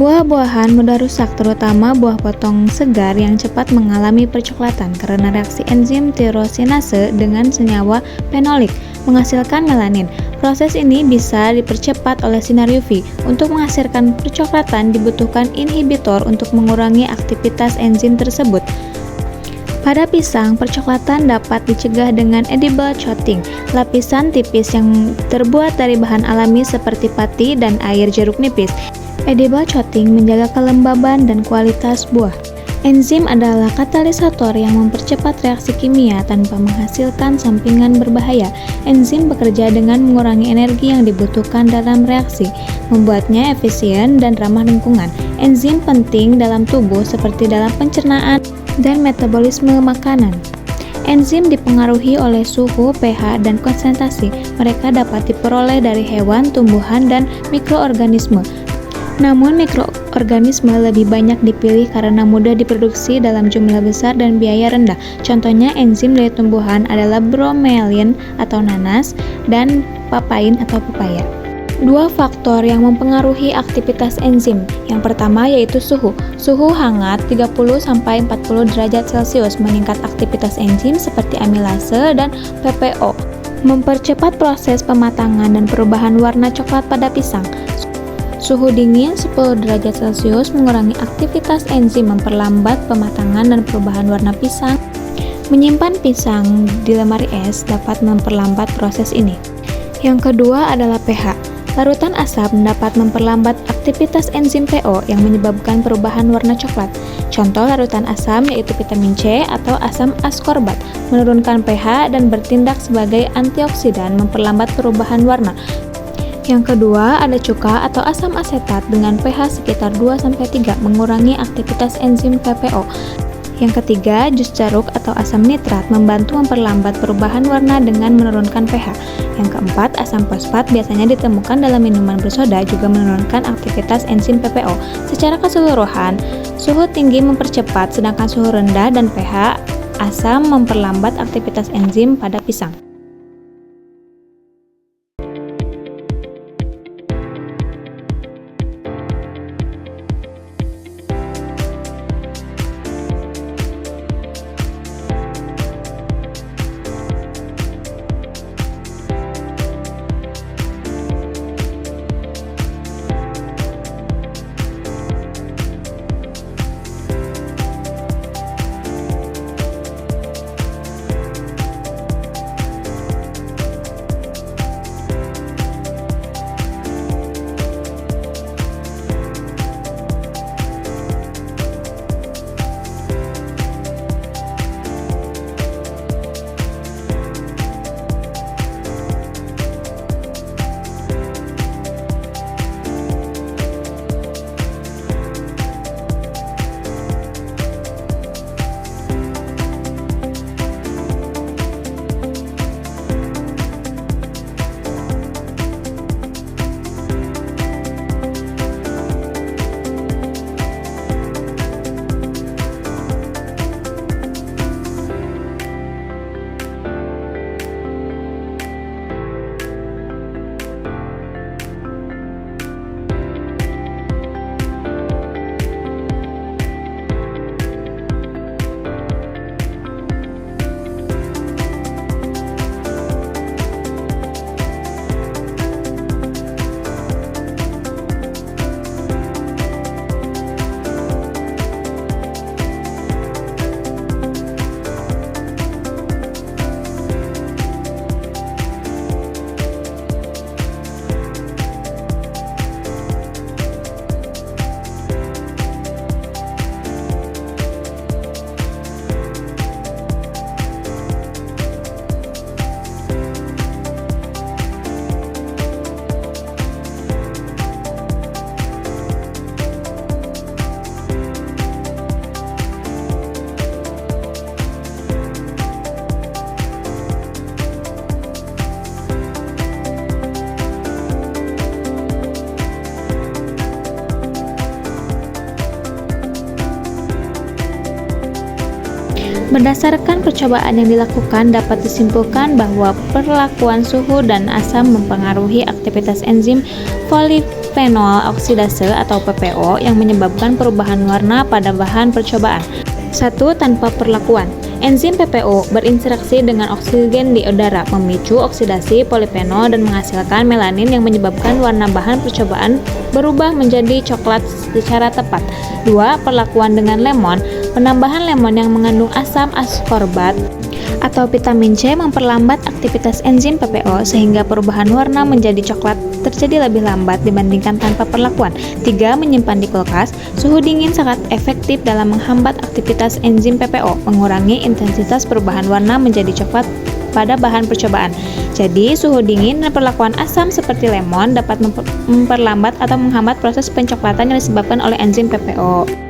Buah-buahan mudah rusak, terutama buah potong segar yang cepat mengalami percoklatan karena reaksi enzim tirosinase dengan senyawa fenolik menghasilkan melanin. Proses ini bisa dipercepat oleh sinar UV. Untuk menghasilkan percoklatan dibutuhkan inhibitor untuk mengurangi aktivitas enzim tersebut. Pada pisang, percoklatan dapat dicegah dengan edible coating, lapisan tipis yang terbuat dari bahan alami seperti pati dan air jeruk nipis. Edible coating menjaga kelembaban dan kualitas buah. Enzim adalah katalisator yang mempercepat reaksi kimia tanpa menghasilkan sampingan berbahaya. Enzim bekerja dengan mengurangi energi yang dibutuhkan dalam reaksi, membuatnya efisien dan ramah lingkungan. Enzim penting dalam tubuh seperti dalam pencernaan dan metabolisme makanan. Enzim dipengaruhi oleh suhu, pH, dan konsentrasi. Mereka dapat diperoleh dari hewan, tumbuhan, dan mikroorganisme. Namun mikroorganisme lebih banyak dipilih karena mudah diproduksi dalam jumlah besar dan biaya rendah. Contohnya enzim dari tumbuhan adalah bromelin atau nanas dan papain atau pepaya. Dua faktor yang mempengaruhi aktivitas enzim. Yang pertama yaitu suhu. Suhu hangat 30-40 derajat Celcius meningkat aktivitas enzim seperti amilase dan PPO, mempercepat proses pematangan dan perubahan warna coklat pada pisang. Suhu dingin 10 derajat Celcius mengurangi aktivitas enzim, memperlambat pematangan dan perubahan warna pisang. Menyimpan pisang di lemari es dapat memperlambat proses ini. Yang kedua adalah pH. Larutan asam dapat memperlambat aktivitas enzim PO yang menyebabkan perubahan warna coklat. Contoh larutan asam yaitu vitamin C atau asam askorbat, menurunkan pH dan bertindak sebagai antioksidan, memperlambat perubahan warna. Yang kedua ada cuka atau asam asetat dengan pH sekitar 2-3, mengurangi aktivitas enzim PPO. Yang ketiga, jus jeruk atau asam nitrat membantu memperlambat perubahan warna dengan menurunkan pH. Yang keempat, asam fosfat biasanya ditemukan dalam minuman bersoda juga menurunkan aktivitas enzim PPO. Secara keseluruhan, suhu tinggi mempercepat sedangkan suhu rendah dan pH asam memperlambat aktivitas enzim pada pisang. Berdasarkan percobaan yang dilakukan, dapat disimpulkan bahwa perlakuan suhu dan asam mempengaruhi aktivitas enzim polifenol oksidase atau PPO yang menyebabkan perubahan warna pada bahan percobaan. 1. Tanpa perlakuan. Enzim PPO berinteraksi dengan oksigen di udara, memicu oksidasi polifenol dan menghasilkan melanin yang menyebabkan warna bahan percobaan berubah menjadi coklat secara tepat. 2. Perlakuan dengan lemon. Penambahan lemon yang mengandung asam ascorbat atau vitamin C memperlambat aktivitas enzim PPO sehingga perubahan warna menjadi coklat terjadi lebih lambat dibandingkan tanpa perlakuan. 3. Menyimpan di kulkas. Suhu dingin sangat efektif dalam menghambat aktivitas enzim PPO, mengurangi intensitas perubahan warna menjadi coklat pada bahan percobaan. Jadi, suhu dingin dan perlakuan asam seperti lemon dapat memperlambat atau menghambat proses pencoklatan yang disebabkan oleh enzim PPO.